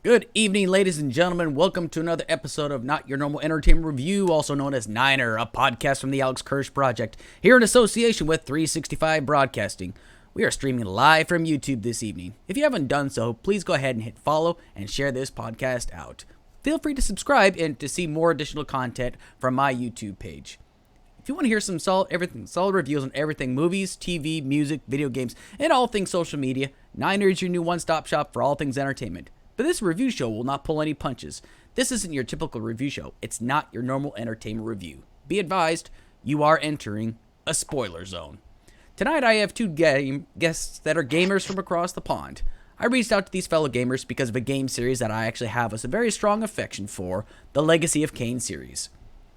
Good evening, ladies and gentlemen. Welcome to another episode of Not Your Normal Entertainment Review, also known as N.Y.N.E.R, a podcast from the Kirsch Project, here in association with 365 Broadcasting. We are streaming live from YouTube this evening. If you haven't done so, please go ahead and hit follow and share this podcast out. Feel free to subscribe and to see more additional content from my YouTube page. If you want to hear some solid reviews on everything movies, TV, music, video games, and all things social media, N.Y.N.E.R is your new one-stop shop for all things entertainment. But this review show will not pull any punches. This isn't your typical review show. It's not your normal entertainment review. Be advised, you are entering a spoiler zone. Tonight I have two guests that are gamers from across the pond. I reached out to these fellow gamers because of a game series that I actually have a very strong affection for, the Legacy of Kain series.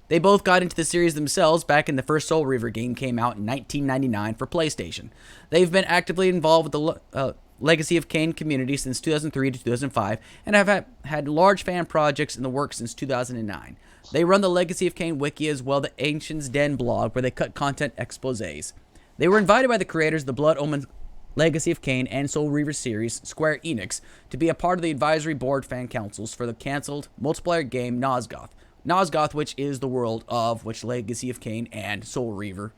They both got into the series themselves back in the first Soul Reaver game came out in 1999 for PlayStation. They've been actively involved with the Legacy of Kain community since 2003 to 2005 and have had large fan projects in the works since 2009. They run the Legacy of Kain wiki as well as the Ancient's Den blog where they cut content exposés. They were invited by the creators of the Blood Omen Legacy of Kain and Soul Reaver series, Square Enix, to be a part of the advisory board fan councils for the cancelled multiplayer game Nosgoth. Nosgoth, which is the world of which Legacy of Kain and Soul Reaver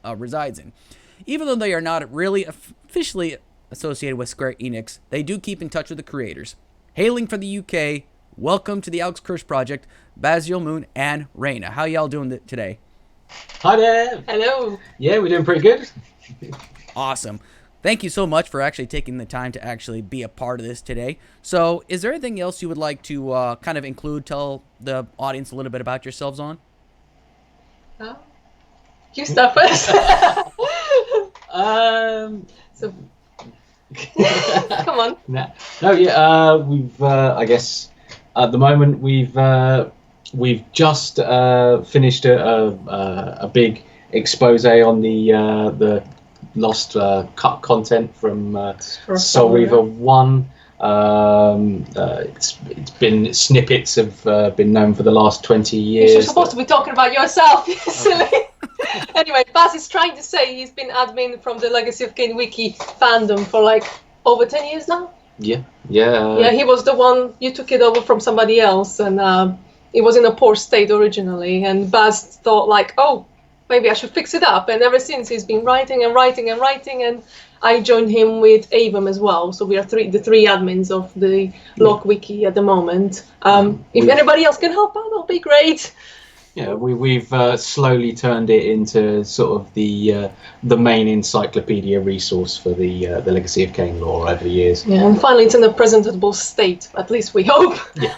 resides in. Even though they are not really officially associated with Square Enix, they do keep in touch with the creators. Hailing from the UK, welcome to the Kirsch Project, Baziel Moon and Raina. How y'all doing today? Hi there. Hello. Yeah, we're doing pretty good. Awesome. Thank you so much for actually taking the time to actually be a part of this today. So, is there anything else you would like to kind of include, tell the audience a little bit about yourselves on? You start first. So, come on. We've I guess at the moment we've just finished a big expose on the Lost cut content from Soul Reaver 1. It's been snippets have been known for the last 20 years. You're supposed to be talking about yourself, you silly. Anyway, Baz is trying to say he's been admin from the Legacy of Kain wiki fandom for like over 10 years now. Yeah, he was the one, you took it over from somebody else, and it was in a poor state originally, and Baz thought like, oh, maybe I should fix it up, and ever since he's been writing, and I joined him with Avum as well, so we are the three admins of the Lock wiki at the moment. If anybody else can help out, that'll be great. Yeah, we've slowly turned it into sort of the main encyclopedia resource for the Legacy of Kain lore over the years. Yeah, and finally it's in a presentable state, at least we hope. Yeah.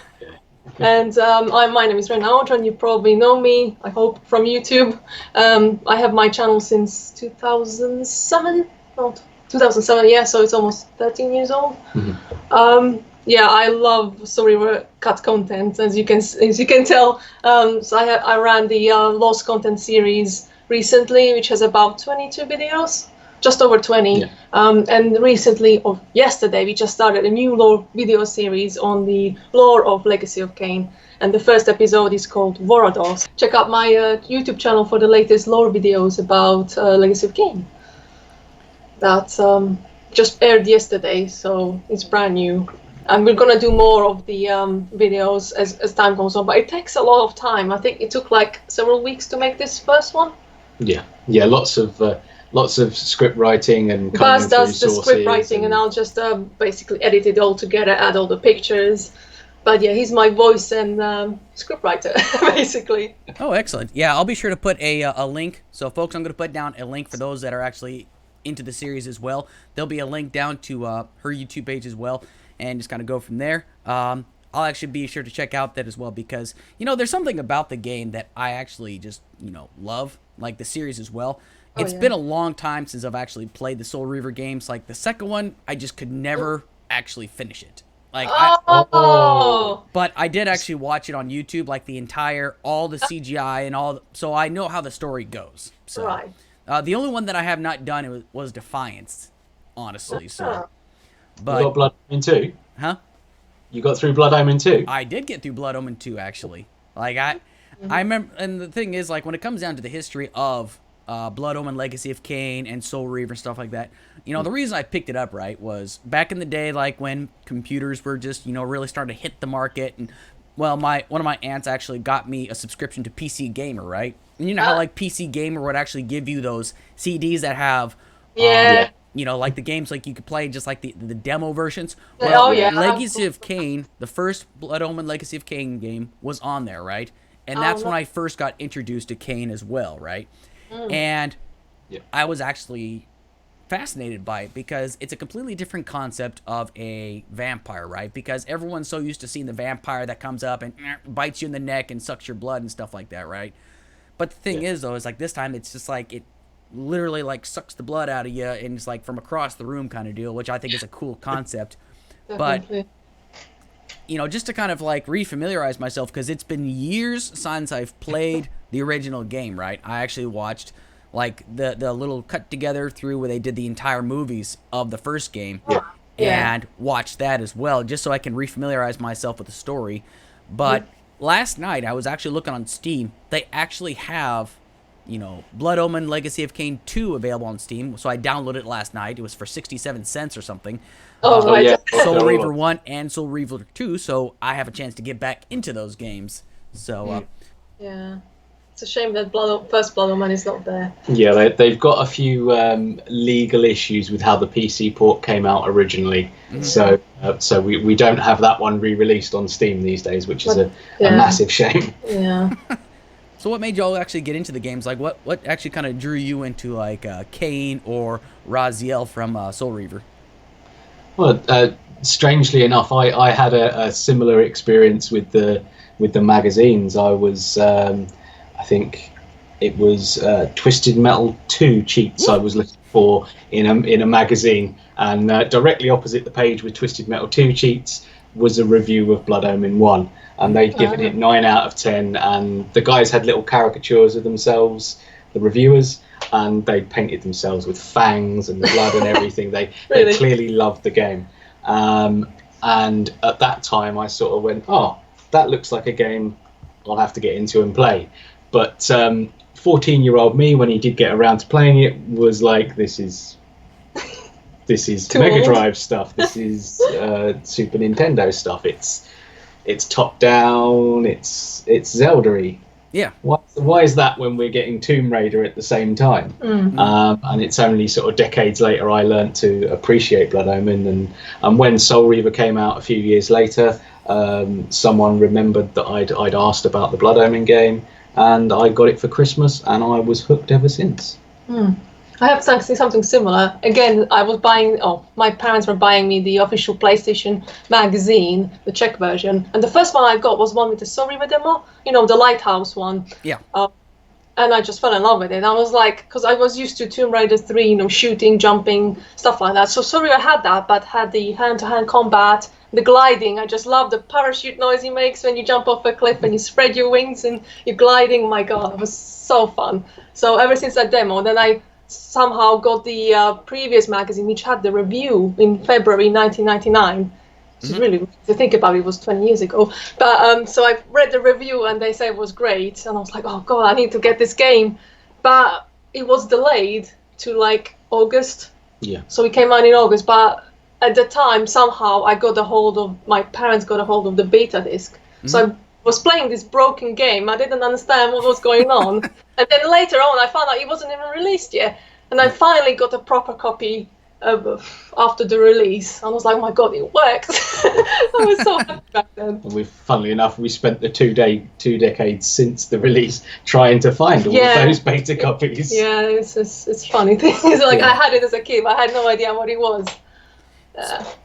And my name is Audron. You probably know me, I hope, from YouTube. I have my channel since 2007. Oh, 2007, yeah, so it's almost 13 years old. Mm-hmm. I love Soul Reaver cut content, as you can tell. So I ran the Lost content series recently, which has about 22 videos. Just over 20. Yeah. And recently, or yesterday, we just started a new lore video series on the lore of Legacy of Kain. And the first episode is called Vorodos. Check out my YouTube channel for the latest lore videos about Legacy of Kain. That just aired yesterday, so it's brand new. And we're going to do more of the videos as time goes on. But it takes a lot of time. I think it took like several weeks to make this first one. Yeah, lots of script writing and Baz does the script writing and I'll just basically edit it all together, add all the pictures. But yeah, he's my voice and script writer, basically. Oh, excellent. Yeah, I'll be sure to put a link. So, folks, I'm going to put down a link for those that are actually into the series as well. There'll be a link down to her YouTube page as well and just kind of go from there. I'll actually be sure to check out that as well because, there's something about the game that I actually just, love, like the series as well. It's been a long time since I've actually played the Soul Reaver games. Like, the second one, I just could never actually finish it. Like, but I did actually watch it on YouTube, like, all the CGI and all, so I know how the story goes. So, right. The only one that I have not done was Defiance, honestly, so. But, you got Blood Omen 2? Huh? You got through Blood Omen 2? I did get through Blood Omen 2, actually. Like, I remember, and the thing is, like, when it comes down to the history of Blood Omen, Legacy of Kain, and Soul Reaver, stuff like that. You know, the reason I picked it up, right, was back in the day, like when computers were just, you know, really starting to hit the market. And, well, one of my aunts actually got me a subscription to PC Gamer, right? And you know how, like, PC Gamer would actually give you those CDs that have, you know, like the games, like you could play just like the demo versions. Well, Legacy of Kain, the first Blood Omen Legacy of Kain game was on there, right? And that's when I first got introduced to Kain as well, right? And I was actually fascinated by it because it's a completely different concept of a vampire, right? Because everyone's so used to seeing the vampire that comes up and bites you in the neck and sucks your blood and stuff like that, right? But the thing is, though, is like this time it's just like it literally like sucks the blood out of you and it's like from across the room kind of deal, which I think is a cool concept. But you know, just to kind of like refamiliarize myself, because it's been years since I've played the original game, right? I actually watched like the little cut together through where they did the entire movies of the first game and watched that as well, just so I can refamiliarize myself with the story. But last night I was actually looking on Steam. They actually have, you know, Blood Omen Legacy of Kain 2 available on Steam. So I downloaded it last night. It was for 67 cents or something. Soul Reaver 1 and Soul Reaver 2, so I have a chance to get back into those games. So it's a shame that first Blood Omen is not there. Yeah, they've got a few legal issues with how the PC port came out originally. So we don't have that one re-released on Steam these days, which is a massive shame. Yeah. So what made y'all actually get into the games? Like, what actually kind of drew you into, like, Kain or Baziel from Soul Reaver? Well, strangely enough, I had a similar experience with the magazines. I was, I think it was Twisted Metal 2 cheats I was looking for in a magazine, and directly opposite the page with Twisted Metal 2 cheats was a review of Blood Omen 1. And they'd given it 9 out of 10, and the guys had little caricatures of themselves, the reviewers, and they painted themselves with fangs and blood and everything. They clearly loved the game. And at that time, I sort of went, oh, that looks like a game I'll have to get into and play. But 14-year-old me, when he did get around to playing it, was like, this is Mega Drive stuff. This is Super Nintendo stuff. It's top down. It's Zelda-y. Yeah. Why is that when we're getting Tomb Raider at the same time? And it's only sort of decades later I learnt to appreciate Blood Omen. And when Soul Reaver came out a few years later, someone remembered that I'd asked about the Blood Omen game, and I got it for Christmas, and I was hooked ever since. I have something similar. Again, my parents were buying me the official PlayStation magazine, the Czech version. And the first one I got was one with the Soul Reaver demo, you know, the Lighthouse one. Yeah. And I just fell in love with it. I was like, because I was used to Tomb Raider 3, you know, shooting, jumping, stuff like that. So Soul Reaver had that, but had the hand-to-hand combat, the gliding. I just love the parachute noise he makes when you jump off a cliff and you spread your wings and you're gliding. My God, it was so fun. So ever since that demo, then I somehow got the previous magazine, which had the review in February 1999. Which is really, to think about it, was 20 years ago. But so I read the review and they say it was great, and I was like, oh God, I need to get this game. But it was delayed to like August. Yeah. So it came out in August, but at the time somehow my parents got a hold of the beta disc. So I was playing this broken game. I didn't understand what was going on. And then later on, I found out it wasn't even released yet. And I finally got a proper copy after the release. I was like, oh my God, it worked. I was so happy back then. Funnily enough, we spent the 2 decades since the release trying to find all of those beta copies. Yeah, it's funny thing. It's like I had it as a kid, but I had no idea what it was.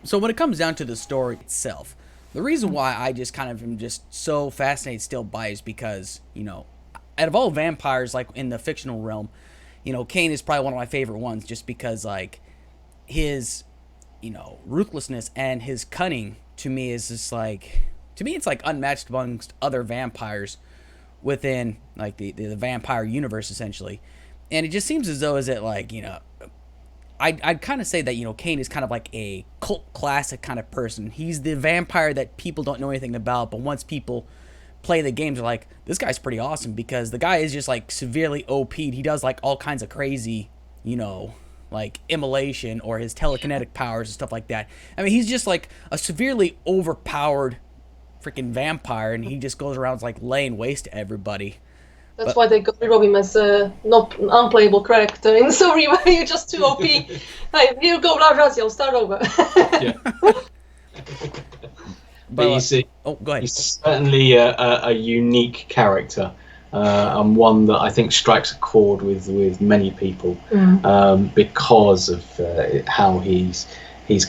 So when it comes down to the story itself, the reason why I just kind of am just so fascinated still by is because, you know, out of all vampires, like in the fictional realm, you know, Kain is probably one of my favorite ones just because, like, his, you know, ruthlessness and his cunning to me is just like, to me it's like unmatched amongst other vampires within, like, the vampire universe, essentially. And it just seems as though, like, you know, I'd kind of say that, you know, Kain is kind of like a cult classic kind of person. He's the vampire that people don't know anything about, but once people play the games are like, this guy's pretty awesome because the guy is just like severely OP'd. He does like all kinds of crazy, like immolation or his telekinetic powers and stuff like that. I mean, he's just like a severely overpowered freaking vampire, and he just goes around like laying waste to everybody. That's why they got rid of him as a not unplayable character in Sorry, where you're just too OP. Hey, here you go, Baziel, start over. Yeah. But you see, go ahead. He's certainly a unique character, and one that I think strikes a chord with many people because of how he's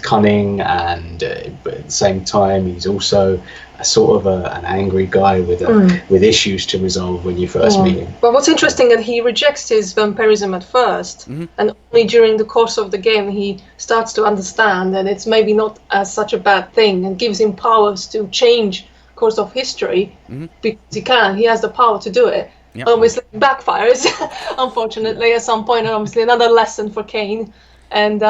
cunning, and but at the same time he's also a sort of an angry guy with issues to resolve when you first meet him. But what's interesting is that he rejects his vampirism at first, and only during the course of the game he starts to understand that it's maybe not as such a bad thing, and gives him powers to change course of history because he has the power to do it. Yep. Obviously it backfires, unfortunately, at some point, and obviously another lesson for Kain. And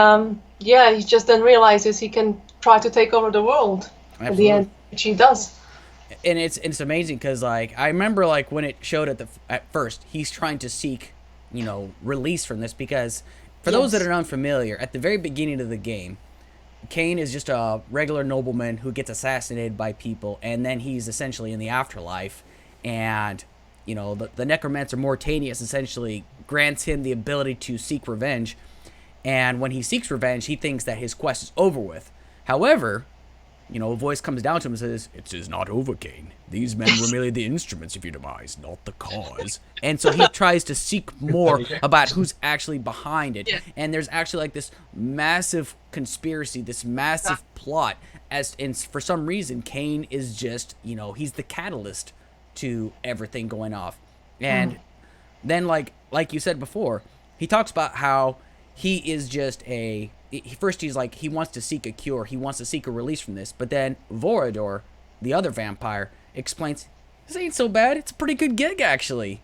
he just then realizes he can try to take over the world. Absolutely. At the end, which he does. And it's amazing because like I remember like when it showed at first he's trying to seek release from this, because for those that are unfamiliar, at the very beginning of the game, Kain is just a regular nobleman who gets assassinated by people, and then he's essentially in the afterlife, and the necromancer Mortanius essentially grants him the ability to seek revenge. And when he seeks revenge, he thinks that his quest is over with. However, a voice comes down to him and says, "It is not over, Kain. These men were merely the instruments of your demise, not the cause." And so he tries to seek more about who's actually behind it. Yeah. And there's actually like this massive conspiracy, this massive plot. And for some reason, Kain is just, he's the catalyst to everything going off. And then, like you said before, he talks about how he is just first he's like, he wants to seek a cure, he wants to seek a release from this, but then Vorador, the other vampire, explains, this ain't so bad, it's a pretty good gig actually,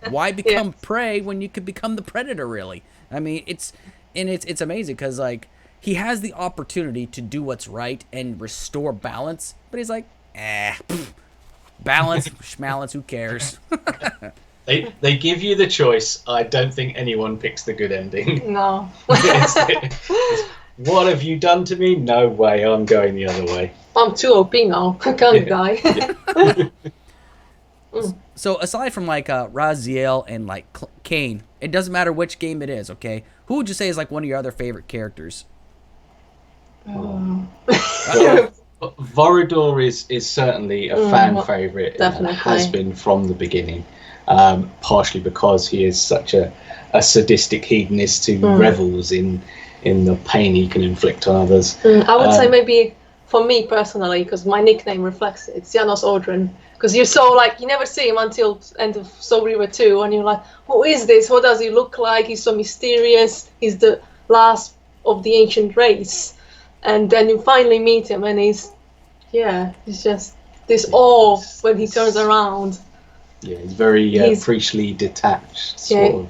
why become prey when you could become the predator, really? I mean, it's amazing because like he has the opportunity to do what's right and restore balance, but he's like, balance, schmalance, who cares? They give you the choice. I don't think anyone picks the good ending. No. What have you done to me? No way, I'm going the other way. I'm too OP now. I can't die. So aside from like Baziel and like Kain, it doesn't matter which game it is, okay? Who would you say is like one of your other favorite characters? Vorador is certainly a fan favorite, and has been from the beginning. Partially because he is such a sadistic hedonist who revels in the pain he can inflict on others. I would say maybe for me personally, because my nickname reflects it, it's Janos Audron. Because you're so like, you never see him until end of Soul Reaver 2, and you're like, who is this? What does he look like? He's so mysterious. He's the last of the ancient race. And then you finally meet him, and he's just this awe when he turns around. Yeah, he's very priestly detached, sort of.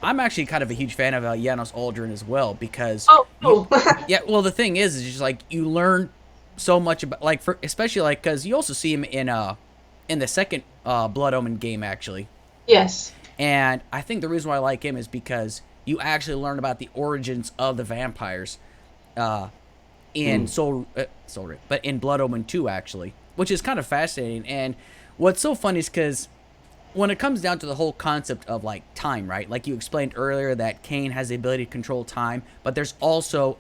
I'm actually kind of a huge fan of Janos Audron as well, because the thing is just like you learn so much about, like, especially like because you also see him in the second Blood Omen game actually. Yes. And I think the reason why I like him is because you actually learn about the origins of the vampires in but in Blood Omen 2 actually, which is kind of fascinating. And what's so funny is because when it comes down to the whole concept of like time, right? Like you explained earlier that Kain has the ability to control time, but there's also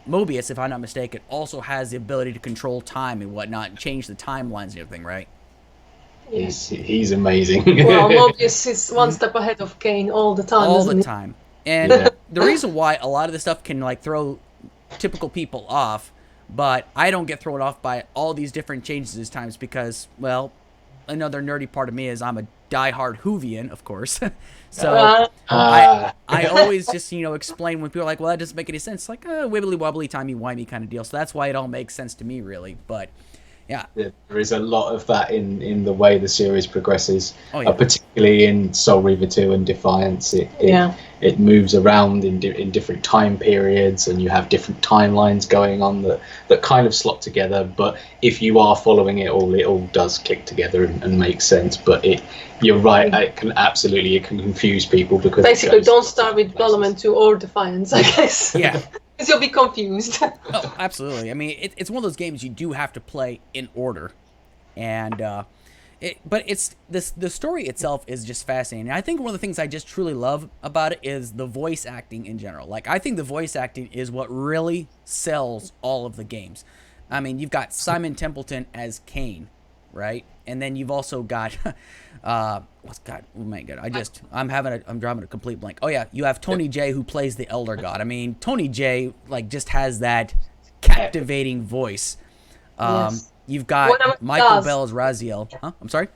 Mobius, if I'm not mistaken, also has the ability to control time and whatnot and change the timelines and everything, right? Yes. He's amazing. Well, Mobius is one step ahead of Kain all the time. All the time. And the reason why a lot of this stuff can like throw typical people off, but I don't get thrown off by all these different changes at times because, well, another nerdy part of me is I'm a diehard Whovian, of course. So I always just, explain when people are like, well, that doesn't make any sense. Like, wibbly wobbly, timey-wimey kind of deal. So that's why it all makes sense to me, really. But, yeah. There is a lot of that in the way the series progresses, particularly in Soul Reaver 2 and Defiance. It it moves around in different time periods, and you have different timelines going on that kind of slot together. But if you are following it all does click together and make sense. But you're right, it can confuse people because basically don't start with Blood Omen 2 or Defiance, I guess. Yeah. Because you'll be confused. Oh, absolutely. I mean, it's one of those games you do have to play in order, and but it's the story itself is just fascinating. I think one of the things I just truly love about it is the voice acting in general. Like, I think the voice acting is what really sells all of the games. I mean, you've got Simon Templeton as Kain, right? And then you've also got I'm driving a complete blank. Oh yeah, you have Tony J, who plays the Elder God. I mean, Tony J just has that captivating voice. Yes. You've got Michael Bell as Raziel. Huh? I'm sorry?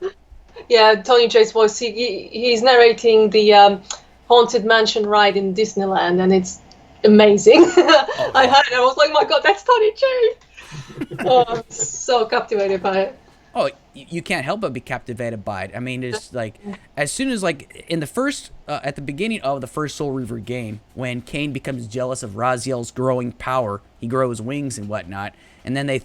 Yeah, Tony J's voice. He's narrating the Haunted Mansion ride in Disneyland, and it's amazing. I heard it, I was like, my God, that's Tony J. I'm so captivated by it. Oh, you can't help but be captivated by it. I mean, it's as soon as in the first, at the beginning of the first Soul Reaver game, when Kain becomes jealous of Raziel's growing power, he grows wings and whatnot, and then he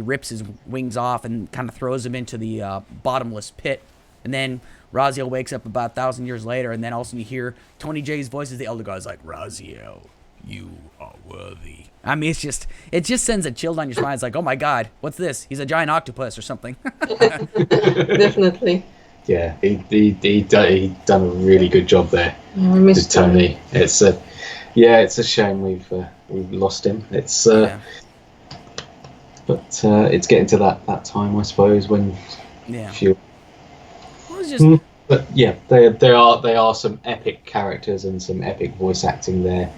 rips his wings off and kind of throws him into the bottomless pit. And then Raziel wakes up about 1,000 years later, and then all of a sudden you hear Tony J's voice as the Elder God is like, Raziel, you are worthy. I mean, it just sends a chill down your spine. It's like, oh my God, what's this? He's a giant octopus or something. Definitely. Yeah, he done a really good job there. Yeah, I missed Tony. It's a shame we've lost him. But it's getting to that time, I suppose, when Well, it's just. But yeah, there are some epic characters and some epic voice acting there.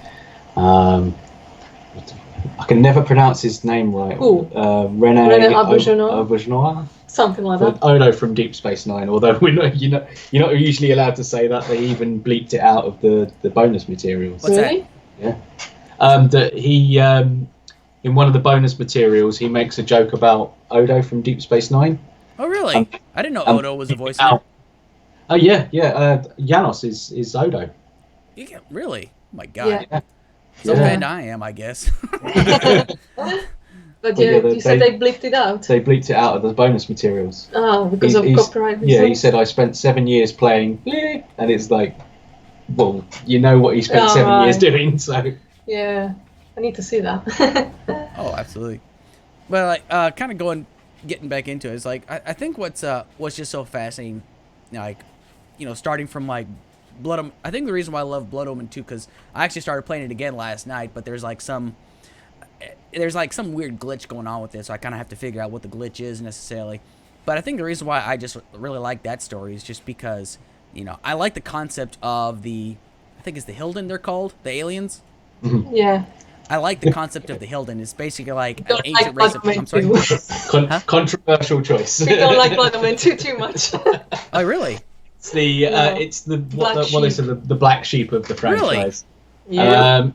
I can never pronounce his name right. René Auberjonois? Something like that. Odo from Deep Space Nine. Although you're not usually allowed to say that. They even bleeped it out of the bonus materials. What's really? that? Yeah. That he in one of the bonus materials he makes a joke about Odo from Deep Space Nine. Oh really? I didn't know Odo was a voice actor. Oh yeah. Janos is Odo. You can, really? Oh my God. Yeah. So bad I am, I guess. But you said they bleeped it out. They bleeped it out of the bonus materials. Oh, because of copyright reasons? Yeah, he said I spent 7 years playing, and it's like, well, you know what he spent 7 years doing, so. Yeah, I need to see that. Oh, absolutely. Well, kind of getting back into it, it's like I think what's just so fascinating, starting from Blood Omen. I think the reason why I love Blood Omen 2 because I actually started playing it again last night, but there's some weird glitch going on with it, so I kind of have to figure out what the glitch is necessarily. But I think the reason why I just really like that story is just because I like the concept of I think it's the Hilden they're called, the aliens. Yeah. I like the concept of the Hilden. It's basically like an ancient race of. I'm sorry. Controversial choice. We don't like Blood Omen 2 too much. Oh really? It's what they said the black sheep of the franchise. Really? Yeah.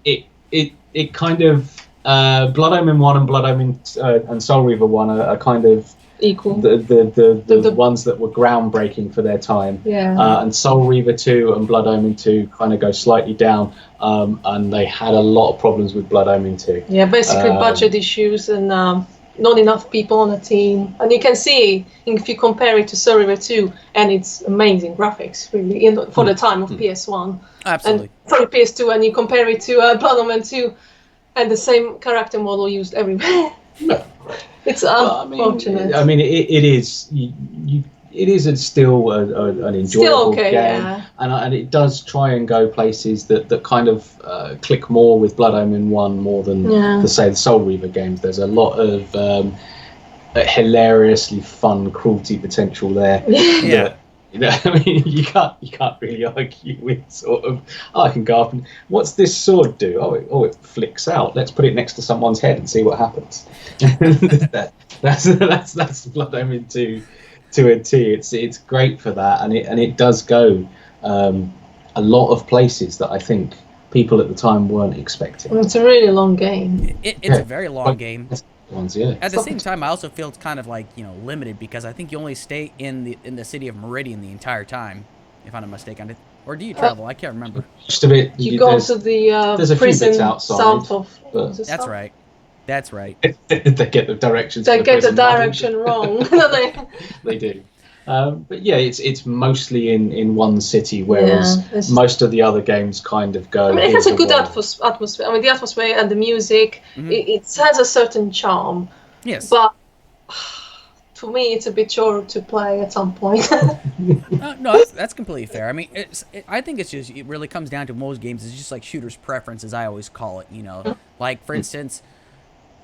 It kind of Blood Omen 1 and Blood Omen and Soul Reaver 1 are kind of equal. The ones that were groundbreaking for their time. Yeah. And Soul Reaver 2 and Blood Omen 2 kind of go slightly down. And they had a lot of problems with Blood Omen 2. Yeah, basically budget issues and not enough people on the team. And you can see if you compare it to Soul Reaver 2, and it's amazing graphics, really, for the time of PS1. Absolutely. And for PS2, and you compare it to Blood Omen 2, and the same character model used everywhere. It's unfortunate. I mean, it is. It is still an enjoyable game, yeah. And it does try and go places that kind of click more with Blood Omen 1 more than the Soul Reaver games. There's a lot of hilariously fun cruelty potential there. Yeah. I mean, you can't really argue with sort of. I can go up and what's this sword do? It flicks out. Let's put it next to someone's head and see what happens. That's Blood Omen 2 to a T. It's great for that, and it does go a lot of places that I think people at the time weren't expecting. Well, it's a really long game. It's a very long game. Ones, yeah. At the same time, I also feel it's kind of limited because I think you only stay in the city of Meridian the entire time, if I'm not mistaken. Or do you travel? I can't remember. Just a bit. You go there's to the there's a few bits prison outside, south of. but- That's right. That's right. they get the directions. They for get the prison muddled. direction wrong. don't they? They do. But yeah, it's mostly in one city, whereas Yeah, most of the other games kind of go. I mean, it has here's a good world. atmosphere. I mean, the atmosphere and the music, it has a certain charm. Yes. But for me, it's a bit chore to play at some point. No, that's completely fair. I mean, I think it really comes down to most games. It's just like shooter's preference, as I always call it. You know, like for instance,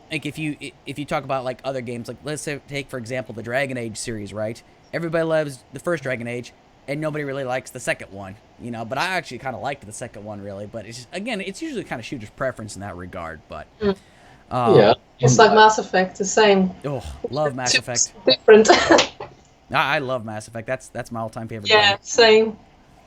like if you talk about like other games, like let's say take for example the Dragon Age series, right? Everybody loves the first Dragon Age, and nobody really likes the second one. You know, but I actually kind of liked the second one really. But it's just, again, it's usually kind of shooter's preference in that regard. But Yeah, It's like Mass Effect, the same. oh, love Mass Effect. Different. I love Mass Effect. That's my all-time favorite yeah, game. same.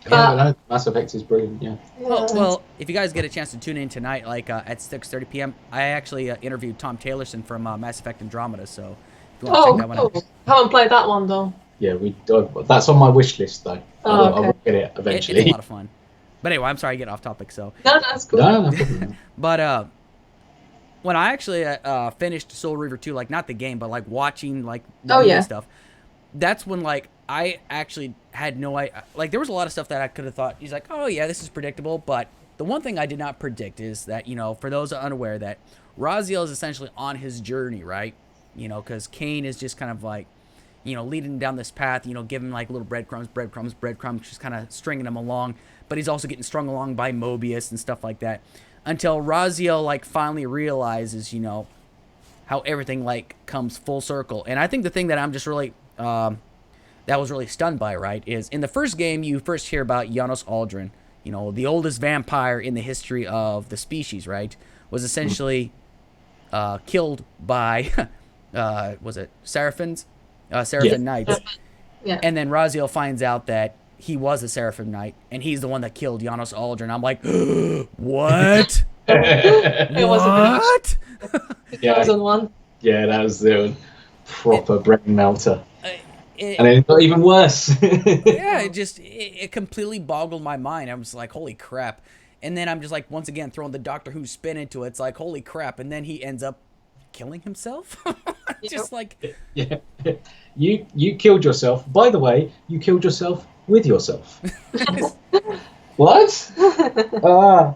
yeah, no, Mass Effect is brilliant. Yeah. Well, if you guys get a chance to tune in tonight, like at 6:30 p.m., I actually interviewed Tom Taylorson from Mass Effect Andromeda. So if you want to check that one out, Cool. Haven't played that one though. Yeah, that's on my wish list though. Oh, I will okay. get it it's eventually. a lot of fun. But anyway, I'm sorry I get off topic. So, No, that's cool. No, no. but when I actually finished Soul Reaver 2, like not the game, but like watching like the movie stuff, that's when like I actually had no idea. Like there was a lot of stuff that I could have thought. He's like, oh yeah, this is predictable. But the one thing I did not predict is that, you know, for those unaware, that Raziel is essentially on his journey, right? You know, because Kain is just kind of like, you know, leading him down this path, you know, giving him like little breadcrumbs, just kind of stringing him along. But he's also getting strung along by Mobius and stuff like that. Until Raziel like finally realizes, you know, how everything like comes full circle. And I think the thing that I'm just really that was really stunned by, right, is in the first game you first hear about Janos Audron, you know, the oldest vampire in the history of the species, right, was essentially killed by was it Seraphins? Seraphim Knights. Yeah. And then Raziel finds out that he was a Seraphim Knight, and he's the one that killed Janos Audron. I'm like, what? It was What? a 2001. Yeah, that was the proper brain melter. It- And then it got even worse. yeah, it completely boggled my mind. I was like, holy crap. And then I'm just like, once again, throwing the Doctor Who spin into it. It's like, holy crap. And then he ends up killing himself. Just like, Yeah. You killed yourself. By the way, you killed yourself with yourself. What? Ah.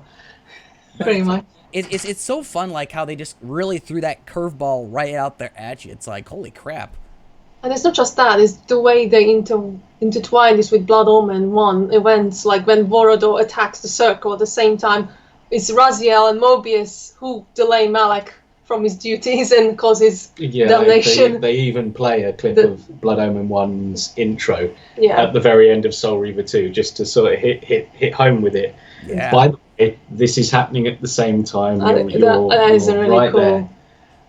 Pretty much. it's so fun, like how they just really threw that curveball right out there at you. It's like, holy crap. And it's not just that, it's the way they intertwine this with Blood Omen 1 events, like when Vorodor attacks the Circle at the same time. It's Raziel and Mobius who delay Malak from his duties and cause his damnation. They even play a clip of Blood Omen 1's intro Yeah. at the very end of Soul Reaver 2, just to sort of hit home with it. Yeah. By the way, this is happening at the same time. And You're that is really right cool. there.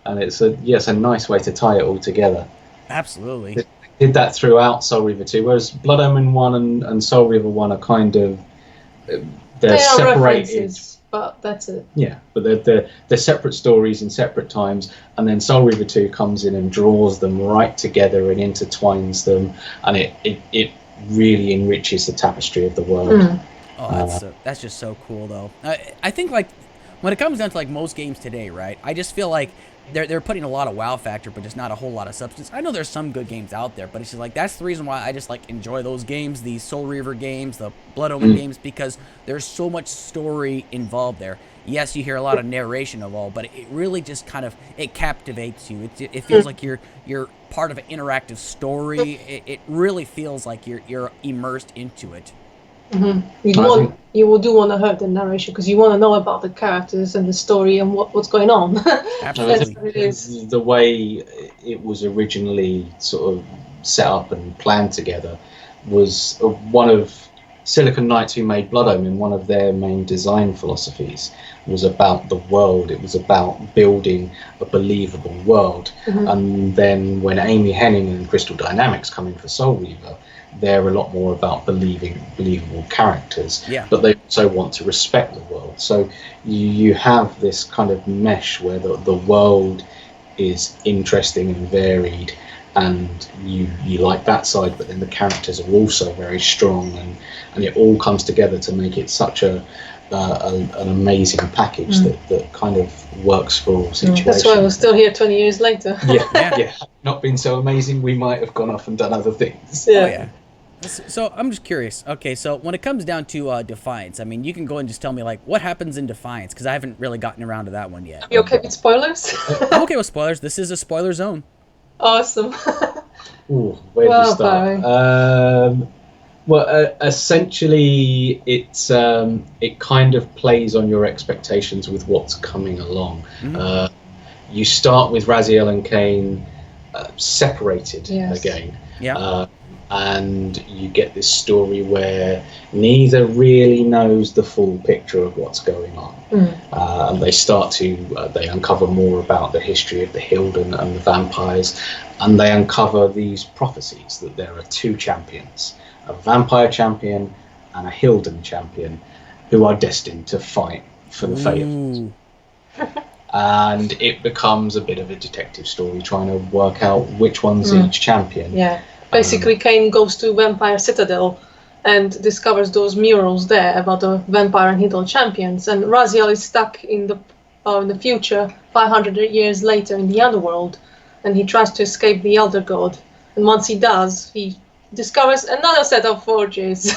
And it's a nice way to tie it all together. Absolutely. They did that throughout Soul Reaver 2, whereas Blood Omen 1 and Soul Reaver 1 are kind of they're They are separated. references, but that's it. Yeah, but they're separate stories in separate times, and then Soul Reaver 2 comes in and draws them right together and intertwines them, and it really enriches the tapestry of the world. Oh, that's just so cool, though. I think, like, when it comes down to, like, most games today, right, I just feel like they're putting a lot of wow factor, but just not a whole lot of substance. I know there's some good games out there, but it's just, like, that's the reason why I just, like, enjoy those games, the Soul Reaver games, the Blood Omen games, because there's so much story involved there. Yes, you hear a lot of narration of all, but it really just kind of, it captivates you. It feels like you're part of an interactive story. It really feels like you're immersed into it. You will do want to hear the narration because you want to know about the characters and the story and what's going on. Absolutely. That's what it is. The way it was originally sort of set up and planned together was one of Silicon Knights, who made Blood Omen, one of their main design philosophies was about the world. It was about building a believable world. And then when Amy Hennig and Crystal Dynamics come in for Soul Reaver, they're a lot more about believable characters, but they also want to respect the world. So you have this kind of mesh where the world is interesting and varied, and you like that side, but then the characters are also very strong, and it all comes together to make it such an amazing package that kind of works for all situations. That's why we're still here 20 years later. Yeah. Not been so amazing, we might have gone off and done other things. Oh yeah. So I'm just curious. Okay, so when it comes down to Defiance, I mean, you can go and just tell me like what happens in Defiance, because I haven't really gotten around to that one yet. Are you okay with spoilers? I'm okay with spoilers. This is a spoiler zone. Awesome. Ooh, where do you start? Essentially, it kind of plays on your expectations with what's coming along. You start with Baziel and Kain separated again. Yeah. And you get this story where neither really knows the full picture of what's going on. And they start to they uncover more about the history of the Hilden and the vampires, and they uncover these prophecies that there are two champions, a vampire champion and a Hilden champion, who are destined to fight for the fate of it. And it becomes a bit of a detective story, trying to work out which one's each champion. Yeah. Basically, Kain goes to Vampire Citadel and discovers those murals there about the vampire and Hilden champions. And Baziel is stuck in the future, 500 years later, in the underworld, and he tries to escape the Elder God. And once he does, he discovers another set of forges,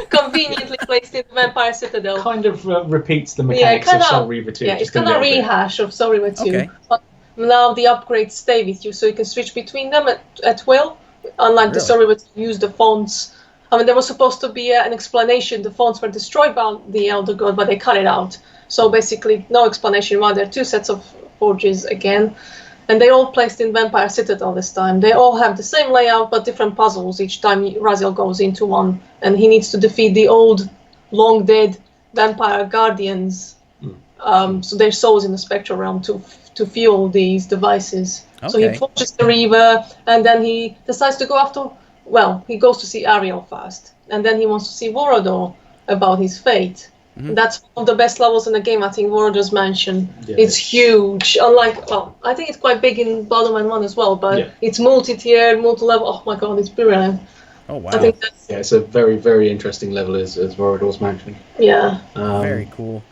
conveniently placed in Vampire Citadel. Kind of repeats the mechanics of Soul Reaver 2. Yeah, it's kind of a rehash of Soul Reaver 2. Okay. But now the upgrades stay with you, so you can switch between them at will. Unlike the story where you use the fonts. I mean, there was supposed to be an explanation. The fonts were destroyed by the Elder God, but they cut it out. So basically, no explanation why there are two sets of forges again. And they're all placed in Vampire Citadel this time. They all have the same layout, but different puzzles each time Baziel goes into one. And he needs to defeat the old, long-dead vampire guardians. So their souls in the spectral realm to fuel these devices. Okay. So he forges the Reaver, and then he decides to go after... Well, he goes to see Ariel first, and then he wants to see Vorador about his fate. And that's one of the best levels in the game, I think, Vorador's Mansion. Yeah, it's huge. Unlike... Well, I think it's quite big in Blood and Wine as well, but it's multi-tiered, multi-level. Oh my god, it's brilliant. Oh, wow. I think that's... Yeah, it's a very, very interesting level as Vorador's Mansion. Yeah. Very cool.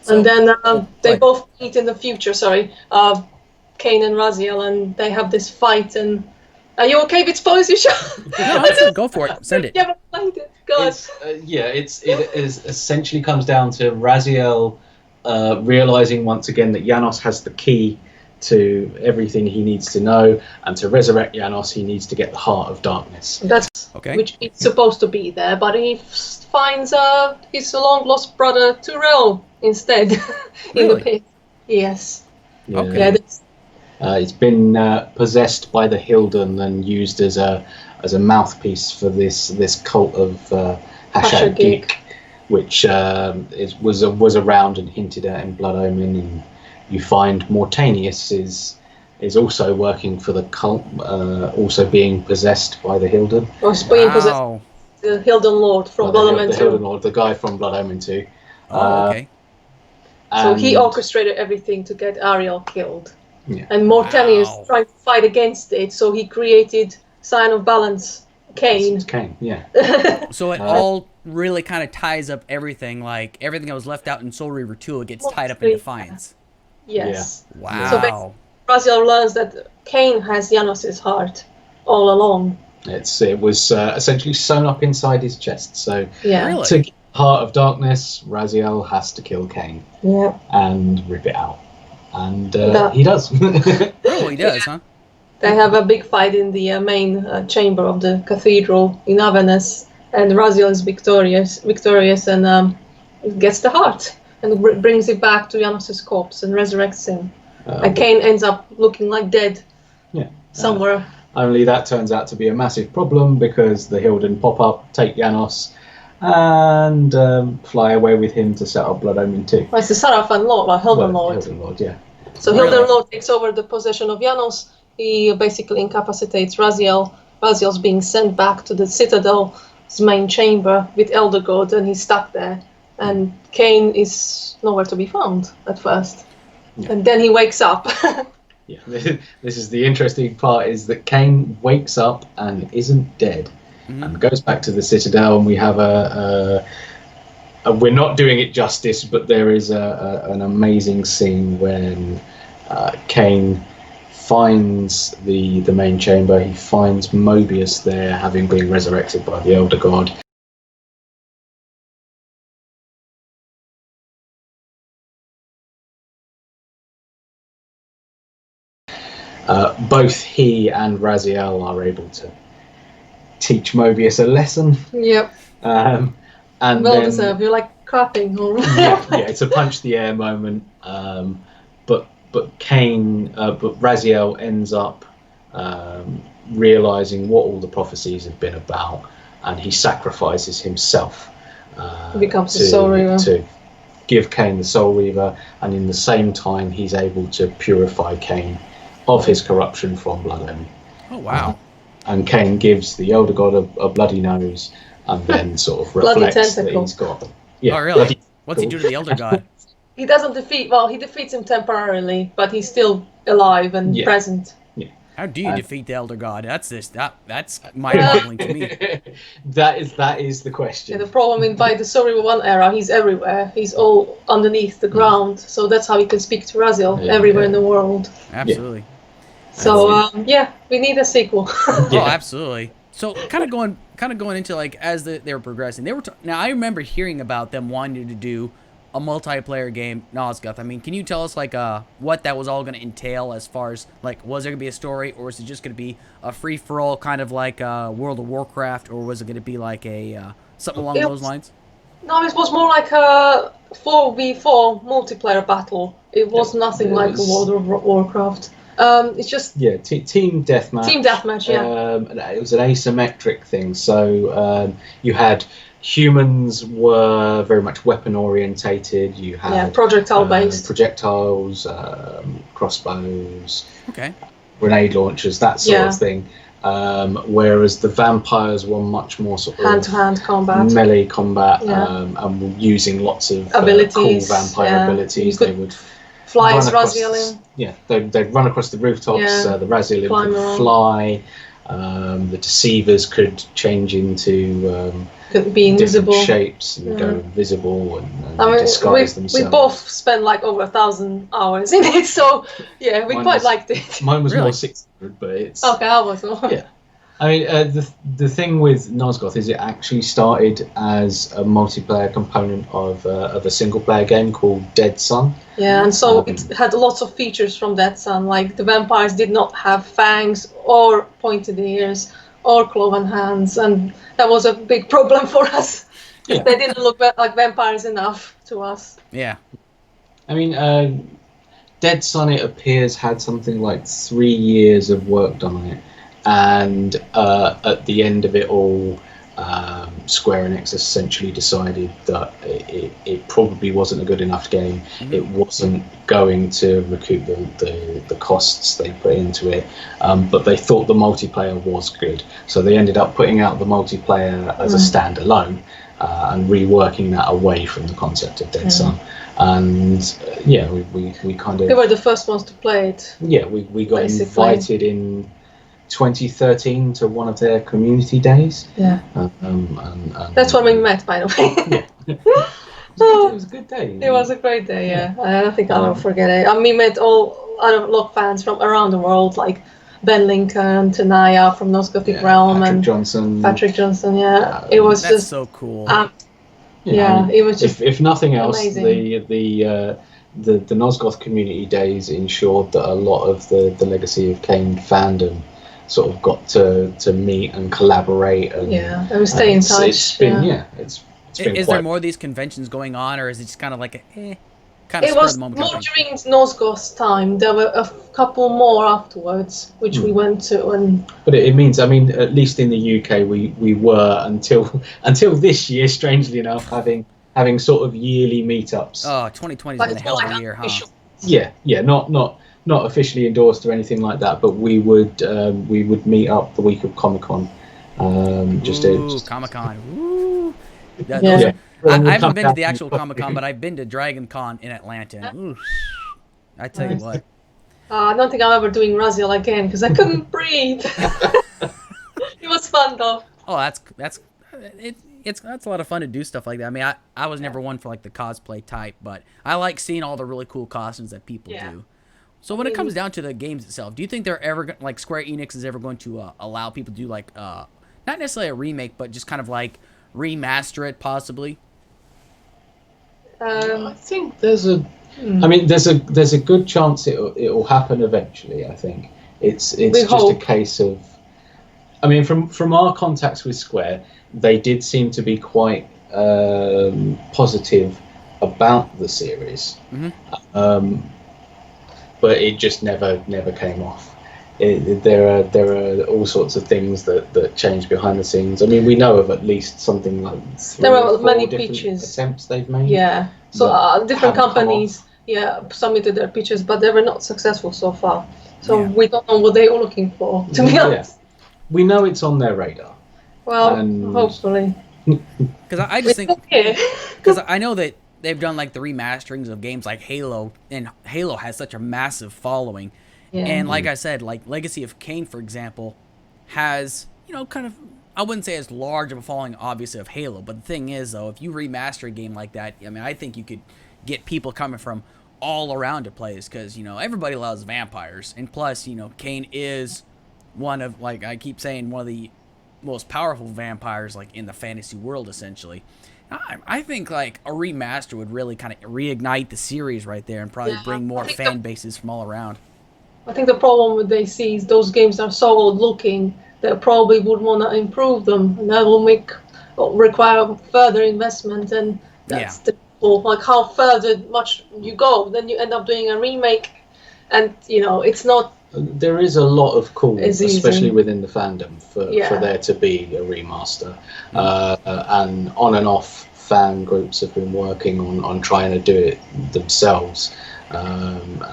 So, and then they both meet in the future, Kain and Baziel, and they have this fight. And are you okay with spoilers, you sure? No, go for it. Send it. You haven't played it. God. It essentially comes down to Baziel realizing once again that N.Y.N.E.R has the key to everything he needs to know, and to resurrect N.Y.N.E R, he needs to get the Heart of Darkness. That's which is supposed to be there, but he finds his long lost brother Tyrell instead in the pit. Yes. Yeah. Okay. Yeah, it's been possessed by the Hilden and used as a mouthpiece for this cult of Hashag-Gyk, which was around and hinted at in Blood Omen. And you find Mortanius is also working for the cult, also being possessed by the Hilden. Or being possessed the Hilden Lord from Blood Omen 2. The Hilden Lord, the guy from Blood Omen 2. Okay. So he orchestrated everything to get Ariel killed. Yeah. And Mortanius tried to fight against it, so he created Sign of Balance, Kain. It's Kain, yeah. So it all really kind of ties up everything, like everything that was left out in Soul Reaver 2, it gets tied up in Defiance. Yes. Yeah. Wow. So Baziel learns that Kain has Janos's heart all along. It was essentially sewn up inside his chest, so Really? to get the Heart of Darkness, Baziel has to kill Kain and rip it out. And he does. Oh, he does, huh? They have a big fight in the main chamber of the cathedral in Avernus, and Baziel is victorious and gets the heart and brings it back to Janos's corpse and resurrects him. And Kain ends up looking like dead somewhere. Only that turns out to be a massive problem because the Hilden pop up, take N.Y.N.E R, and fly away with him to set up Blood Omen 2. Well, it's the Sarafan Lord, Hilden Lord. Hilden Lord, yeah. So Hilden Lord takes over the possession of N.Y.N.E R. He basically incapacitates Baziel. Baziel's being sent back to the Citadel's main chamber with Elder God, and he's stuck there. And Kain is nowhere to be found at first. Yeah. And then he wakes up. Yeah, this is the interesting part, is that Kain wakes up and isn't dead, and goes back to the Citadel, and we have we're not doing it justice, but there is an amazing scene when Kain finds the main chamber. He finds Mobius there, having been resurrected by the Elder God. Both he and Baziel are able to teach Mobius a lesson. Yep. And well deserved. You're like clapping. yeah, it's a punch the air moment. But Baziel ends up realizing what all the prophecies have been about, and he sacrifices himself. He becomes the Soul Reaver to give Kain the Soul Reaver, and in the same time he's able to purify Kain of his corruption from Blood Enemy. Oh wow! And Kain gives the Elder God a bloody nose, and then sort of reflects that he's got. Yeah, oh really? What's he do to the Elder God? He doesn't defeat. Well, he defeats him temporarily, but he's still alive and present. Yeah. How do you defeat the Elder God? That's mind-boggling to me. That is the question. Yeah, the problem by the Soul Reaver 1 era, he's everywhere. He's all underneath the ground, so that's how he can speak to Baziel everywhere in the world. Absolutely. So we need a sequel. Oh, absolutely. So kind of going into like as they were progressing, now I remember hearing about them wanting to do a multiplayer game, Nosgoth. I mean, can you tell us like what that was all going to entail, as far as like, was there going to be a story, or is it just going to be a free for all kind of like World of Warcraft, or was it going to be like a something along those lines? No, it was more like a 4v4 multiplayer battle. It was nothing like a World of Warcraft. It's just team deathmatch. Team deathmatch, it was an asymmetric thing. So you had humans were very much weapon orientated. You had projectile based projectiles, crossbows, grenade launchers, that sort of thing. Whereas the vampires were much more sort of hand-to-hand combat, melee combat, and were using lots of abilities, cool vampire abilities. They would fly as Baziel in. Yeah, they'd run across the rooftops. The Baziel would fly. The deceivers could change into could be invisible shapes and go invisible and disguise themselves. We both spent like over 1,000 hours in it, so we quite liked it. Mine was more 600, but it's okay. I was more. Yeah. I mean, the thing with Nosgoth is it actually started as a multiplayer component of a single-player game called Dead Sun. Yeah, and so it had lots of features from Dead Sun, like the vampires did not have fangs or pointed ears or cloven hands, and that was a big problem for us. They didn't look like vampires enough to us. Yeah. I mean, Dead Sun, it appears, had something like 3 years of work done on it. And at the end of it all, Square Enix essentially decided that it probably wasn't a good enough game. It wasn't going to recoup the costs they put into it, but they thought the multiplayer was good. So they ended up putting out the multiplayer as a standalone and reworking that away from the concept of Dead Sun. And we kind of... They were the first ones to play it. Yeah, we got invited in 2013 to one of their community days. Yeah. And that's when we met, by the way. It was a good day. It was a great day, I don't think I'll ever forget it. And we met all other Locke fans from around the world, like Ben Lincoln, Tanaya from Nosgothic Realm, Patrick Johnson. It was that's just so cool. It was just if nothing else, amazing. The Nosgoth community days ensured that a lot of the Legacy of Kain fandom sort of got to meet and collaborate and and stay in touch. It's been it's been Is there more of these conventions going on, or is it just kind of like kind of it was more during Nosgoth's time. There were a couple more afterwards, which we went to, and but it means, I mean, at least in the UK, we were until this year, strangely enough, having sort of yearly meetups. Oh, 2020 has been a hell of a year, huh? Yeah, not officially endorsed or anything like that, but we would meet up the week of Comic-Con. Comic-Con. Ooh. I haven't been to the actual Comic-Con, but I've been to Dragon Con in Atlanta. Ooh, I tell you what. I don't think I'm ever doing Baziel again because I couldn't breathe. It was fun though. Oh, that's a lot of fun to do stuff like that. I mean, I was never one for like the cosplay type, but I like seeing all the really cool costumes that people do. So when it comes down to the games itself, do you think they're ever like Square Enix is ever going to allow people to do like not necessarily a remake, but just kind of like remaster it possibly? I think there's a good chance it will happen eventually. I think it's just a case of. I mean, from our contacts with Square, they did seem to be quite positive about the series, but it just never came off. There are all sorts of things that change behind the scenes. I mean, we know of at least something like there are many pitches attempts they've made. Yeah, so different companies submitted their pitches, but they were not successful so far. So we don't know what they were looking for. To be honest, we know it's on their radar. Well, hopefully. Because I just think because I know that they've done like the remasterings of games like Halo, and Halo has such a massive following. Yeah. And like I said, like Legacy of Kain, for example, has, kind of, I wouldn't say as large of a following, obviously, of Halo. But the thing is, though, if you remaster a game like that, I mean, I think you could get people coming from all around to play this because, everybody loves vampires. And plus, Kain is one of, like I keep saying, one of the most powerful vampires, like, in the fantasy world, essentially. I think, like, a remaster would really kind of reignite the series right there and probably bring more fan bases from all around. I think the problem with they see is those games are so old looking that probably would want to improve them, and that will require further investment, and that's the like how further much you go, then you end up doing a remake, and it's not. There is a lot of call, especially within the fandom, for there to be a remaster, and on and off fan groups have been working on trying to do it themselves. And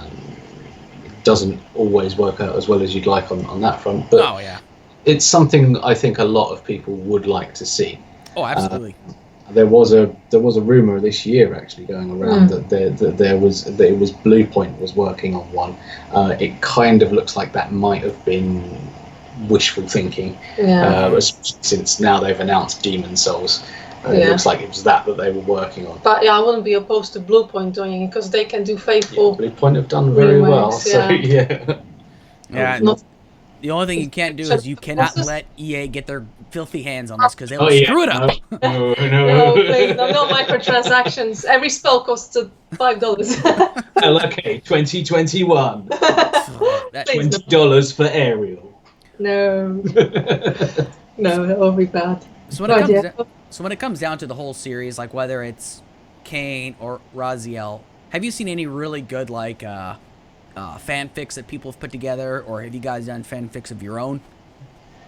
doesn't always work out as well as you'd like on that front, but it's something I think a lot of people would like to see. Oh, absolutely. There was a rumor this year actually going around that it was Blue Point was working on one. It kind of looks like that might have been wishful thinking, since now they've announced Demon Souls. It looks like it was that they were working on. But I wouldn't be opposed to Blue Point doing it because they can do faithful. Blue Point have done very well. So The only thing you can't do is you cannot let EA get their filthy hands on this because they will screw it up. No, please, no microtransactions. Every spell costs $5. Okay, 2021. $20 for Ariel. No, that would be bad. So when it comes down to the whole series, like whether it's Kain or Baziel, have you seen any really good like fanfics that people have put together, or have you guys done fanfics of your own?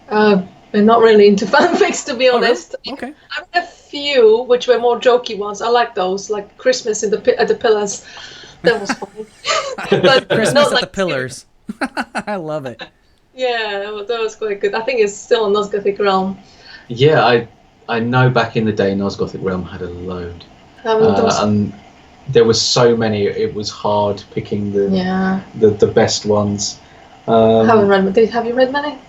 I'm not really into fanfics, to be honest. Really? Okay. I read a few which were more jokey ones. I like those, like Christmas at the Pillars. That was funny. But Christmas at the Pillars. I love it. Yeah, that was quite good. I think it's still on Nosgothic Realm. Yeah, I know back in the day Nosgothic Realm had a load. And there were so many, it was hard picking the best ones. I haven't read. Have you read many?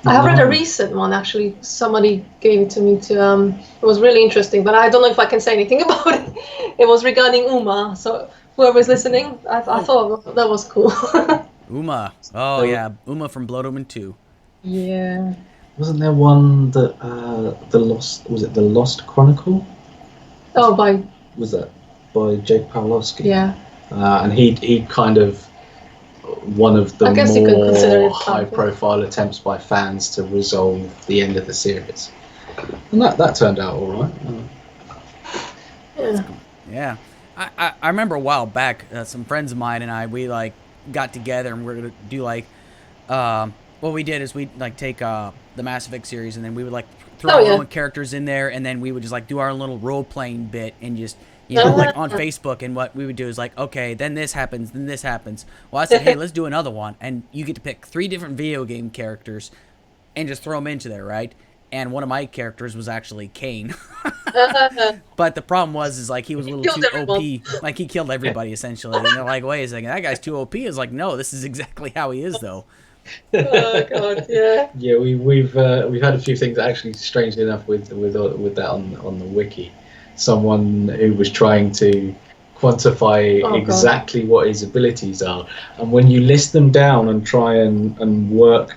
I have read a recent one actually. Somebody gave it to me to. It was really interesting, but I don't know if I can say anything about it. It was regarding Uma. So whoever's listening, I thought that was cool. Uma. Oh yeah, Uma from Blood Omen 2. Yeah. Wasn't there one that the Lost Chronicle? Oh, was that by Jake Pawlowski? Yeah. And he kind of one of the more high-profile attempts by fans to resolve the end of the series, and that turned out all right. Yeah. I remember a while back, some friends of mine and we like got together and we were gonna do like, what we did is we like take the Mass Effect series and then we would like throw our own characters in there, and then we would just like do our little role-playing bit and just like on Facebook, and what we would do is like, okay, then this happens, then this happens. Well, I said, hey, let's do another one, and you get to pick 3 different video game characters and just throw them into there, right? And one of my characters was actually Kain. But the problem was like he was a little killed too everyone. OP. Like he killed everybody essentially. And they're like, wait a second, that guy's too OP. It's like, no, this is exactly how he is though. Oh god, yeah. Yeah, we've had a few things actually. Strangely enough, with that on the wiki, someone who was trying to quantify exactly what his abilities are, and when you list them down and try and work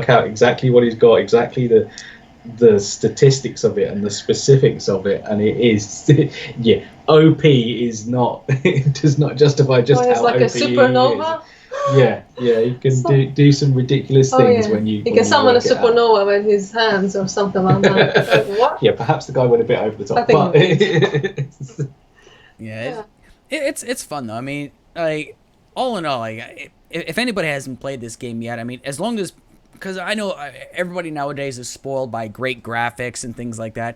out exactly what he's got, exactly the statistics of it and the specifics of it, and it is yeah, OP is not it does not justify just how it's like OP a supernova. Yeah, you can do some ridiculous things when you. He can summon a supernova with his hands or something like that. What? Yeah, perhaps the guy went a bit over the top. It's fun though. I mean, like all in all, like if anybody hasn't played this game yet, I mean, as long as because I know everybody nowadays is spoiled by great graphics and things like that.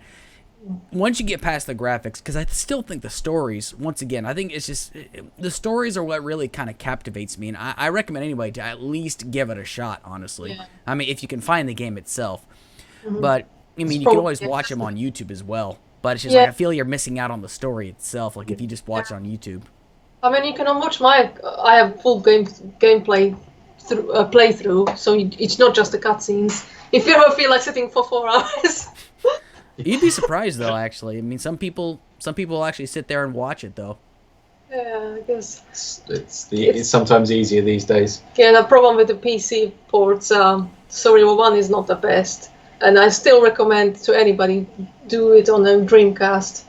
Once you get past the graphics, because I still think the stories, once again, I think it's just the stories are what really kind of captivates me, and I recommend anybody to at least give it a shot. Honestly, I mean, if you can find the game itself, but I mean, you can always watch them on YouTube as well. But it's just like I feel you're missing out on the story itself. Like if you just watch it on YouTube. I mean, you can watch I have full gameplay playthrough, so it's not just the cutscenes. If you ever feel like sitting for 4 hours. You'd be surprised though, actually. I mean, some people will actually sit there and watch it though. Yeah, I guess it's sometimes easier these days. Yeah, the problem with the PC ports, Story 1 is not the best, and I still recommend to anybody do it on a Dreamcast.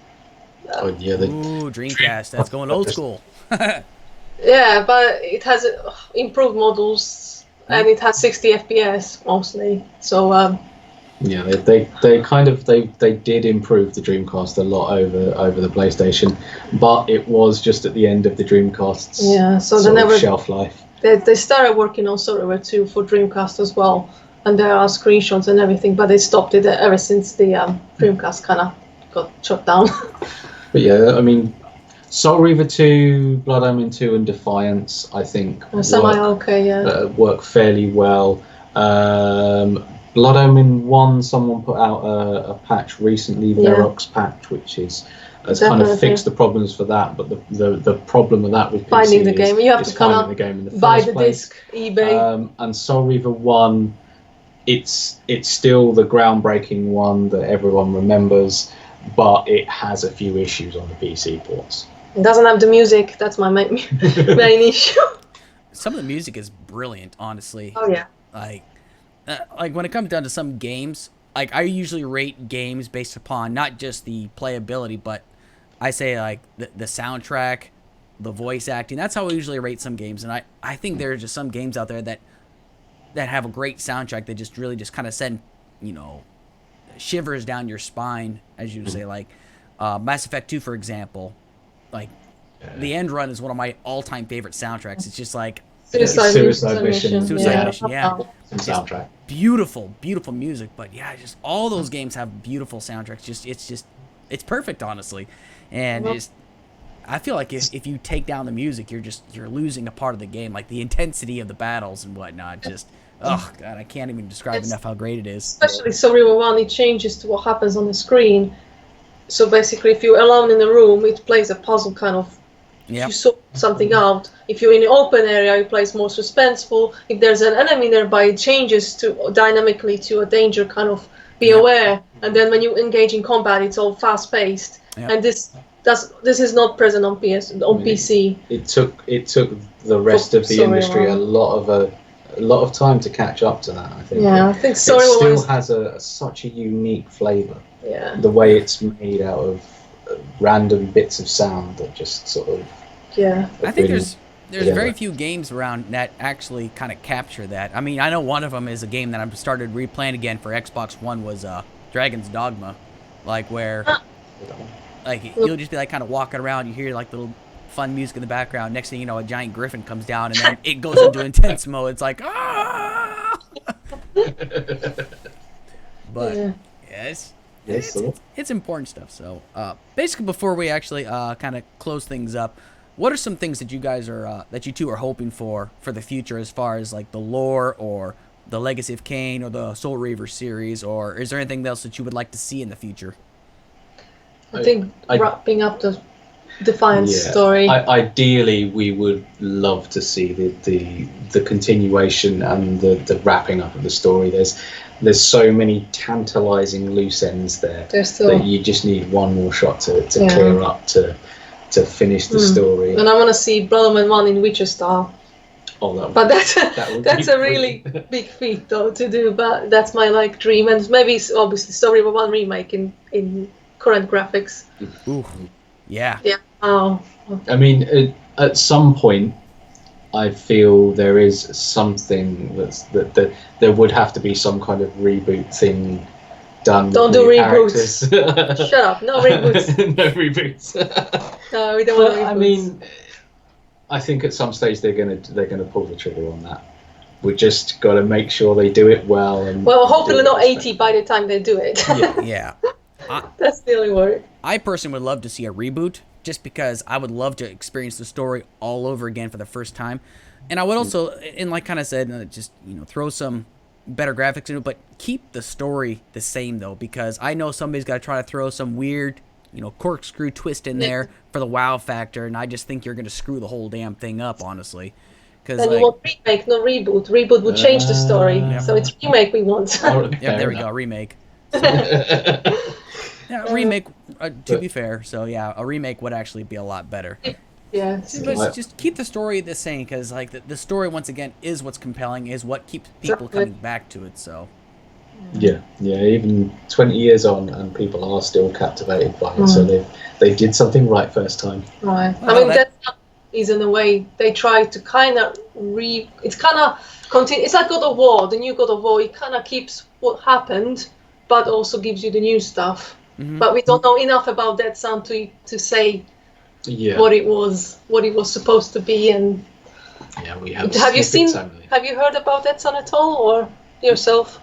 Dreamcast, that's going old school. Yeah, but it has improved models, and it has 60 FPS mostly. So. Yeah, they did improve the Dreamcast a lot over the PlayStation, but it was just at the end of the Dreamcast's shelf life. They started working on Software 2 for Dreamcast as well, and there are screenshots and everything, but they stopped it ever since the Dreamcast kind of got shut down. But yeah, I mean, Soul Reaver 2, Blood Omen 2, and Defiance, I think, work fairly well. Blood Omen 1, someone put out a patch recently, Verox patch, which has kind of fixed the problems for that. But the problem with that with PC finding the game, you have to kind the game in the buy first the place. disc, eBay. And Soul Reaver 1, it's still the groundbreaking one that everyone remembers, but it has a few issues on the PC ports. It doesn't have the music. That's my main issue. Some of the music is brilliant, honestly. Oh yeah. Like when it comes down to some games, like I usually rate games based upon not just the playability, but I say like the soundtrack, the voice acting. That's how I usually rate some games. And I think there are just some games out there that have a great soundtrack that just really just kind of send, shivers down your spine, as you say. Like Mass Effect 2, for example. Like the end run is one of my all-time favorite soundtracks. It's just like Suicide Mission. Yeah. Soundtrack. Beautiful music, but yeah, just all those games have beautiful soundtracks. It's perfect, honestly. And I feel like if you take down the music, you're losing a part of the game, like the intensity of the battles and whatnot. Just oh god, I can't even describe enough how great it is. Especially Soul Reaver 1, it changes to what happens on the screen. So basically, if you're alone in the room, it plays a puzzle kind of. If you sort something out. If you're in an open area, it plays more suspenseful. If there's an enemy nearby, it changes to dynamically to a danger kind of be aware. And then when you engage in combat, it's all fast paced. And this is not present on PC. It took the rest of the industry a lot of time to catch up to that. I think. Yeah, I think it still has such a unique flavour. Yeah. The way it's made out of random bits of sound that just sort of. Yeah. I think there's very few games around that actually kind of capture that. I mean, I know one of them is a game that I've started replaying again for Xbox One was Dragon's Dogma, like where like you'll just be like kind of walking around, you hear like little fun music in the background. Next thing you know, a giant griffin comes down and then it goes into intense mode. It's like But yes. It's important stuff. So basically, before we actually kind of close things up, what are some things that you guys are that you two are hoping for the future, as far as like the lore or the Legacy of Kain or the Soul Reaver series, or is there anything else that you would like to see in the future? I think wrapping up the Defiance story. Ideally, we would love to see the continuation and the wrapping up of the story. There's so many tantalizing loose ends there that you just need one more shot to clear up to finish the story. And I want to see Brotherman 1 in Witcher style. Oh, but that's a really big feat though to do. But that's my dream, and maybe obviously Story of 1 remake in current graphics. Ooh. Yeah. Yeah. Oh. I mean, at some point, I feel there is something that there would have to be some kind of reboot thing done. Don't do reboots. Shut up. No reboots. No reboots. No, we don't want reboots. I mean, I think at some stage they're gonna pull the trigger on that. We just got to make sure they do it well. And hopefully not 80 by the time they do it. Yeah. That's the only word. I personally would love to see a reboot, just because I would love to experience the story all over again for the first time. And I would also, and like kind of said, just throw some better graphics into it, but keep the story the same though, because I know somebody's got to try to throw some weird, corkscrew twist in there for the wow factor, and I just think you're going to screw the whole damn thing up, honestly. Then you want remake, not reboot. Reboot would change the story, so it's remake we want. Yeah, there we go, remake. Yeah, remake, to be fair. So, yeah, a remake would actually be a lot better. Yeah. Just keep the story the same, because the story, once again, is what's compelling, is what keeps people coming back to it, so. Yeah, even 20 years on, and people are still captivated by it, so they did something right first time. Right. Well, I mean, that is in a way, they try to kind of it's kind of continue. It's like God of War, the new God of War, it kind of keeps what happened, but also gives you the new stuff. But we don't know enough about that sound to say what it was supposed to be. And we have. Have you heard about that sound at all, or yourself?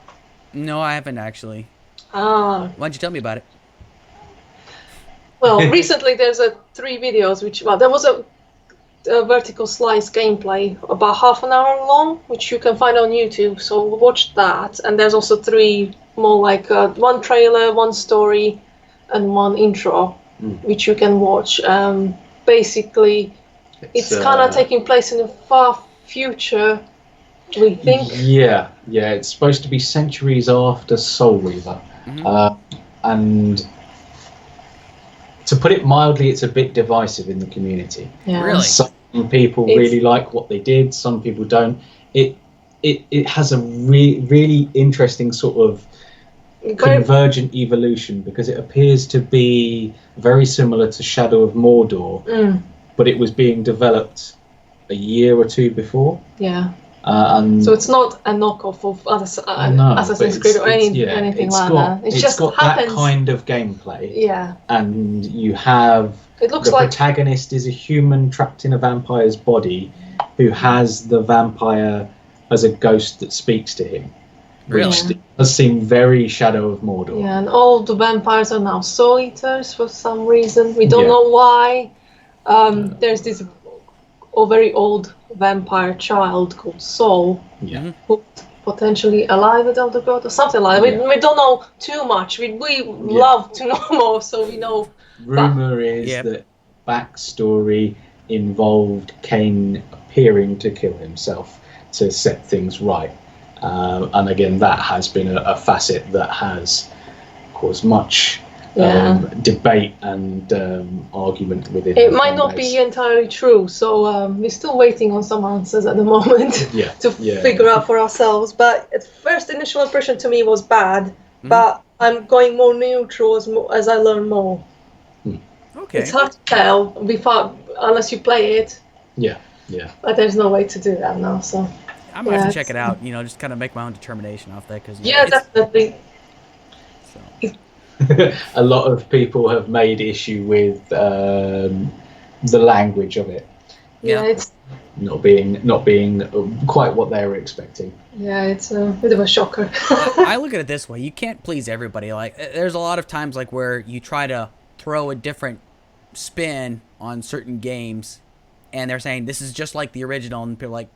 No, I haven't actually. Why don't you tell me about it? Well, recently there's 3 videos there was a vertical slice gameplay about half an hour long, which you can find on YouTube. So watch that, and there's also 3 more one trailer, 1 story, and 1 intro, which you can watch. Basically, it's kind of taking place in the far future, we think. Yeah, it's supposed to be centuries after Soul Reaver, and to put it mildly, it's a bit divisive in the community. Yeah. Really? Some people really like what they did, some people don't. It has a really interesting sort of convergent evolution, because it appears to be very similar to Shadow of Mordor, but it was being developed a year or 2 before. Yeah. And so it's not a knockoff of Assassin's Creed or anything like that. It's just got happens. That kind of gameplay. Yeah. And you have the protagonist is a human trapped in a vampire's body, who has the vampire as a ghost that speaks to him. Really? Which does seem very Shadow of Mordor. Yeah, and all the vampires are now soul eaters for some reason. We don't know why. There's this very old vampire child called Soul, who's potentially alive with Elder God or something like that. We don't know too much. We love to know more, so we know. Rumor is that backstory involved Kain appearing to kill himself to set things right. And again, that has been a facet that has caused much debate and argument within. It might not be entirely true, so we're still waiting on some answers at the moment to figure out for ourselves. But at first initial impression to me was bad, but I'm going more neutral as I learn more. Okay. It's hard to tell unless you play it. Yeah. But there's no way to do that now, so. I'm gonna have to check it out. Just kind of make my own determination off that, because definitely. So. A lot of people have made issue with the language of it. Yeah, it's not being quite what they were expecting. Yeah, it's a bit of a shocker. I look at it this way: you can't please everybody. There's a lot of times where you try to throw a different spin on certain games, and they're saying this is just like the original, and people are like,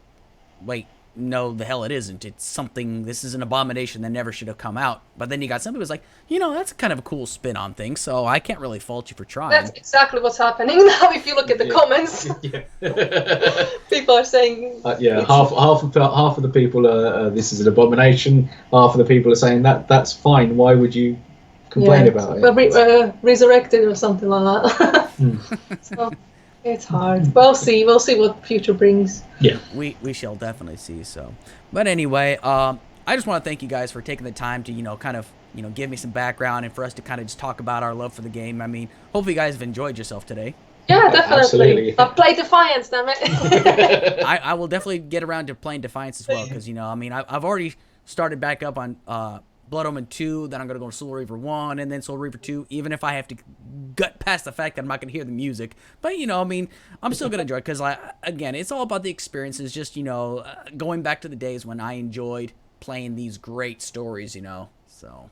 wait, no, the hell it isn't. It's something, this is an abomination that never should have come out. But then you got somebody who's like, that's kind of a cool spin on things, so I can't really fault you for trying. That's exactly what's happening now. If you look at the comments, people are saying, half of the people are this is an abomination. Half of the people are saying that's fine. Why would you complain about it? Resurrected or something like that. So it's hard. We'll see what future brings. Yeah, we shall definitely see. So, but anyway, I just want to thank you guys for taking the time to kind of give me some background and for us to kind of just talk about our love for the game. I mean, hopefully you guys have enjoyed yourself today. Yeah, definitely. Absolutely. I've played Defiance, damn it. I will definitely get around to playing Defiance as well because I've already started back up on Blood Omen 2, then I'm going to go to Soul Reaver 1, and then Soul Reaver 2, even if I have to gut past the fact that I'm not going to hear the music. But, I'm still going to enjoy it because, again, it's all about the experiences, just, going back to the days when I enjoyed playing these great stories, so.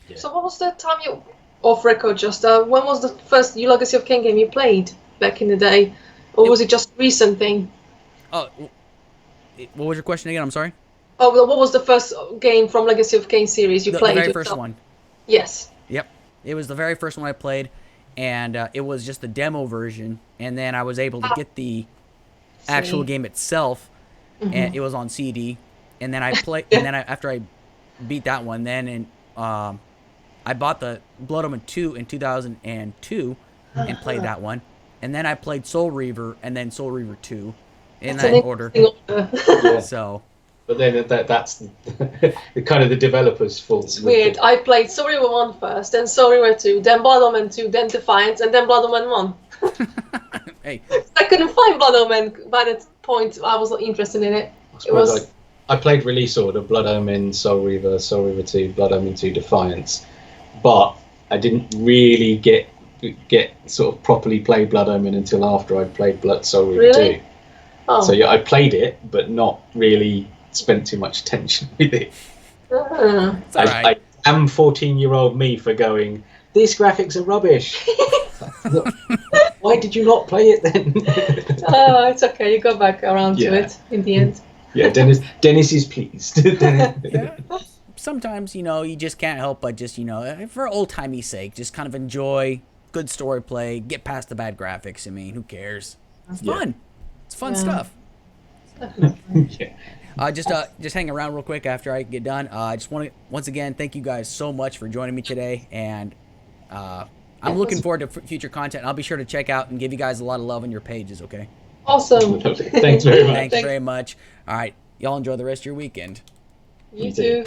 Yeah. So what was the time you, off record just, when was the first Legacy of Kain game you played back in the day? Or was it just a recent thing? Oh, what was your question again? I'm sorry? Oh, well, what was the first game from Legacy of Kain series you played? The very first one. Yes. Yep. It was the very first one I played, and it was just the demo version, and then I was able to get the actual game itself, and it was on CD, and then I played, and then after I beat that one, then I bought the Blood Omen 2 in 2002 and played that one, and then I played Soul Reaver and then Soul Reaver 2 in that order. So. But then that's the kind of the developer's fault. It's weird. I played Soul Reaver 1 first, then Soul Reaver 2, then Blood Omen 2, then Defiance, and then Blood Omen 1. Hey. I couldn't find Blood Omen by that point. I was not interested in it. I played release order, Blood Omen, Soul Reaver 2, Blood Omen 2, Defiance, but I didn't really get sort of properly play Blood Omen until after I'd played Soul Reaver 2. Oh. So yeah, I played it, but not really spent too much attention with it. I am 14-year-old me for going, these graphics are rubbish. Why did you not play it then? It's okay, you go back around to it in the end. Yeah, Dennis is pleased. Yeah. Sometimes, you just can't help but just, for old-timey sake, just kind of enjoy good story play, get past the bad graphics. I mean, who cares? It's fun. It's fun stuff. Just hang around real quick after I get done. I just want to, once again, thank you guys so much for joining me today. And I'm looking forward to future content. I'll be sure to check out and give you guys a lot of love on your pages, okay? Awesome. Thanks very much. Thanks very much. All right. Y'all enjoy the rest of your weekend. You too.